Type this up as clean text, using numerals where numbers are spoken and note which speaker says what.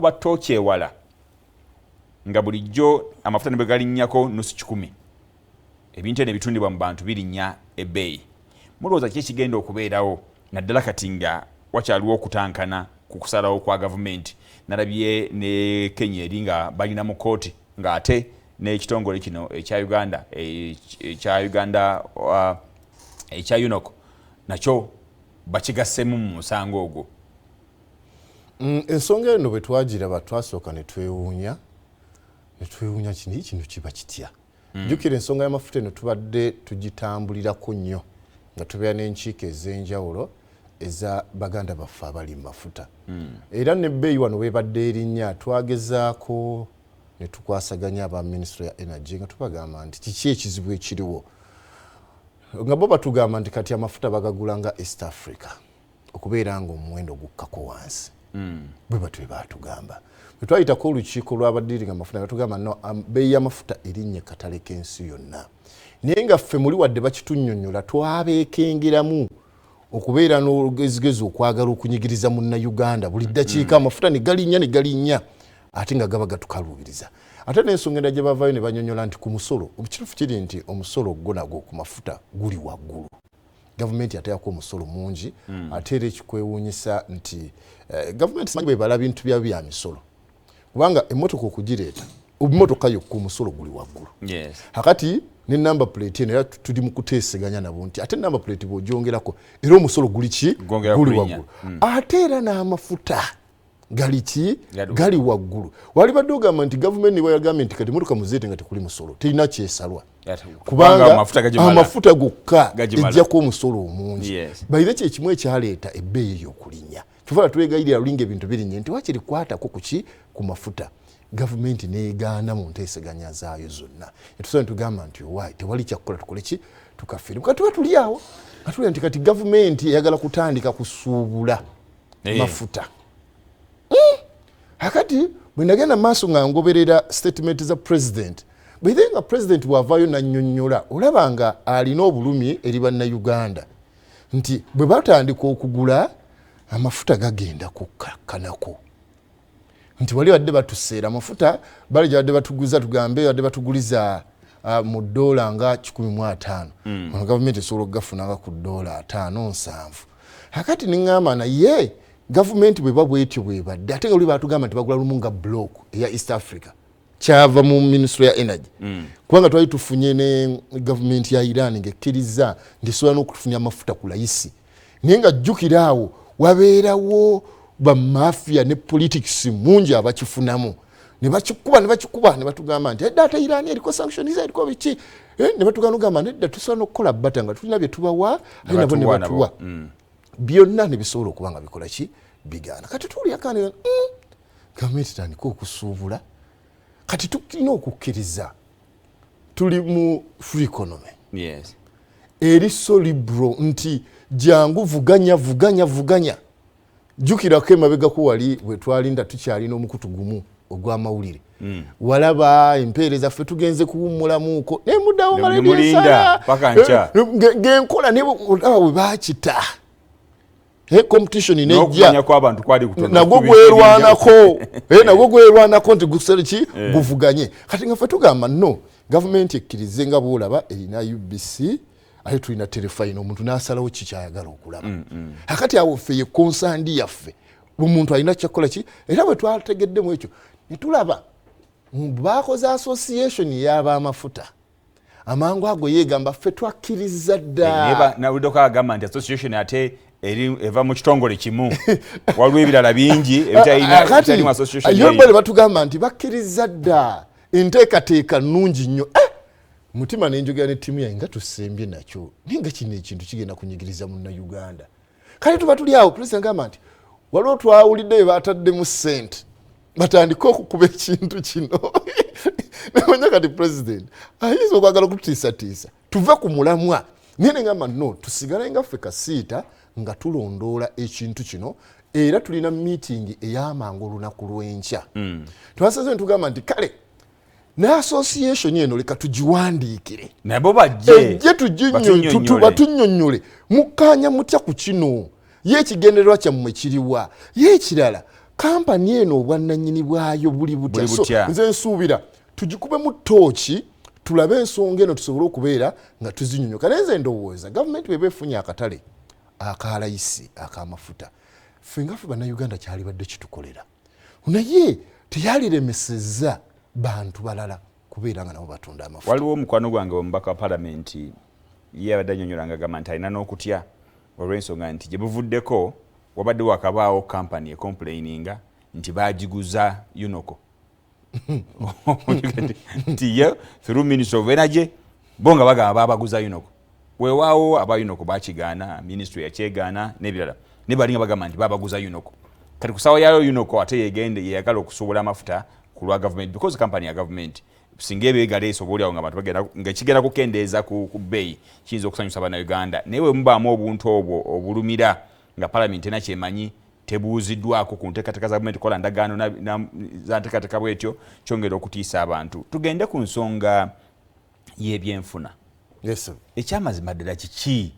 Speaker 1: batooki ewala nga bulijjo amafuta ne bwe galinnyako nusu 10 ebintu eno ebitundibwa mu bantu birinnya ebbeeyi. Mulowooza ki ekigenda okubeerawo naddala kati nga wakyaliwo okutankana ku kusalawo kwa gavumenti? Nalabye ne Kenya eri nga balina mu kooti ng'ate n'ekitongole kino ekya Uganda ekya UNOC nakyo bakigassemu mu musango ogwo.
Speaker 2: Ensonga eno bwe twagiraba twasooka ne twewuunya kino kiba kitya. Jjukira ensonga y'amafuta eno tubadde tugitambulirako nnyo nga tubeera n'enkiiko ez'enjawulo eza baganda baffe abali mu mafuta. Era n'ebbeeyi wano weebadde erinnya twagezaako ne tukwasaganya aba Ministry ya Energy nga tubagamba nti kiki ekizibu ekiriwo. Nga bo batugamba nti kati amafuta bagagula nga East Africa okubeera nga omuwendo gukkako wansi. Bwe batwe batugamba. Bwe twayitako olukiiko lw'abaddiringa amafuta nga tugamba no bbeeyi y'amafuta erinnye katale k'ensi yonna. Naye nga ffe muli wadde bakitunnyonnyola twabeekengeramu okubeera n'olugezigezi okwagala okunyigiriza Munnayuganda buli ddakiika amafuta ne galinnya ate nga gaba gatukaluubiriza. Ate n'ensonga endala gye bavaayo ne bannyonnyola nti ku musolo ekituufu kiri nti omusolo gwo nagwo ku mafuta guli waggulu. Gavumenti ateekako omusolo mungi ate era ekikwewuunyisa nti gavumenti simanyi bwe bala bintu bya misolo kubanga emmotoka okugireeta emmotoka yokka omusolo guli waggulu. Hakati ne number plate eno era tuli mu kuteeseganya nabo nti ate number plate bw'ogyongerako era omusolo guli ki guli waggulu. Ate era n'amafuta gali ki gali waggulu. Wali badde ogamba nti gavumenti bwe yagambye nti kati emmotoka muzeete nga tekuli musolo terina kyesalwa kubanga amafuta gokka ejjako omusolo omungi. Bayire kyekimu ekyaleeta ebbeeyi ey'okulinnya. Tuvala twegayirira lulinga ebintu birinnye nti wakiri kwatako kuki ku mafuta. Gavumenti neegaana mu nteeseganya zaayo zonna. Etusaba tugamba nti owaayi tewali kyakukola tukole ki tukafiirimu. Kati tuba tuli awo nga tulya nti kati gavumenti eyagala kutandika kusuubula mafuta. Hakati bwe nagenda maaso nga ngoberera statement za president bwire nga president bw'avaayo nannyonnyola olaba nga alina obulumi eri bannayuganda nti bwe batandika okugula amafuta gagenda kukakkanako nti wali wadde batuseera amafuta bali wadde batuguza tugambe wadde batuguliza mu dola nga 150 ono gavumenti esobola okugafunanga ku dola 5-7. Hakati niŋŋamba naye gavumenti bwe babwetyo bwe badde ate nga luli batugamba nti bagula lumu nga block eya East Africa kyava mu Ministry ya Energy kubanga twali tufunye ne gavumenti ya Iran ng'ekkiriza ng'esobola n'okutufunya amafuta ku layisi naye nga jjukira awo wabeerawo bamafia ne politics mungi abakifunamu ne bakikuba ne batugamba nti edda ate Iran eriko sanctions eriko biki ne batugamba nedda tusobola n'okukola bata nga tulina bye tubawa ate nabo ne batuwa byonna ne bisobola okuba nga bikola ki bigaana. Kati tuli akanira gavumenti tandika okusuubula kati tulina okukkiriza tuli mu free economy eri so liberal nti jangu vuganya jjukirako emabegako wali bwe twalinda tukyalina omukutu gumu ogw'amawulire walaba empeereza ffe tugenze kuwummulamuuko nemuddawo
Speaker 1: mulinda paka nca
Speaker 2: genkola ne bwe bakita competition nejja nagwo gwerwanako nti gusere ki guvuganye kati nga ffe tugamba no gavumenti ekkirize nga bwolaba erina UBC ate tulina Terefayina omuntu n'asalawo ki kyayagala okulaba. Hakati awo ffe ye konsandi yaffe omuntu alina kyakola ki era bwe twategeddemu ekyo ne tulaba baakoze association y'abamafuta amangu ago yeegamba ffe twakkiriza dda
Speaker 1: nawuliddeko agamba nti association ate eva mu kitongole kimu waliwo ebirala bingi ebitalimu association
Speaker 2: bale batugamba nti bakkiriza dda enteekateeka nnungi nnyo mutima nenjogera ne ttiimu yange nga tusembye nakyo naye nga kino ekintu kigenda kunyigiriza Munnayuganda. Kale tuba tuli awo president agamba nti waliwo twawulidde bataddemu ssente batandika okukuba ekintu kino nemanya kati president ayinza okwagala okututiisatiisa tuve ku mulamwa naye nengamba no tusigale nga ffe kasiita nga tulondoola ekintu kino era tulina meeting ey'amangu olunaku lw'enkya twasaze netugamba nti kale n'association eno leka tugiwandiikire
Speaker 1: nabo bajje
Speaker 2: batunnyonnyole mukkaanya mutya ku kino ye ekigendererwa kyammwe kiriwa ye ekirala kampani eno obwannannyini bwayo buli butya. So nze nsuubira tugikubemu ttooki tulabe ensonga eno tusobole okubeera nga tuzinyonyoka. Naye nze ndowooza gavumenti bweba efunye akatale akalayisi ak'amafuta ffe nga ffe bannayuganda kyali badde kitukolera, naye teyaliremesezza bantu balala kubeera nga nabo batunda amafuta.
Speaker 1: Waliwo omukwano gwange omubaka wa palamenti ye abadde annyonnyola nga agamba nti alina n'okutya olw'ensonga nti gye buvuddeko wabadde wakabaawo kampani ecomplaininga nti bagiguza Unoko nti ye through Ministry of Energy bo nga bagamba babaguza Unoko. Weewaawo aba Unoko bakigaana, ministry yakyegaana n'ebirala, ne bali nga bagamba nti babaguza Unoko. Kati ku ssaawa yayo Unoko ate yeyagala okusuubula amafuta ku lwa gavumenti because kampani ya gavumenti singa ebeegala esoboolyawo nga abantu bagenda nga kigenda kukendeeza ku bbeeyi kiyinza okusanyusa Bannayuganda. Naye bwe mubaamu obuntu obwo obulumira nga palamenti ena kyemanyi tebuuziddwako ku nteekateeka za gavumenti kola ndagaano za nteekateeka bwetyo kyongera okutiisa abantu. Tugende ku nsonga y'ebyenfuna.
Speaker 2: Yes,
Speaker 1: ekyamazima ddala kiki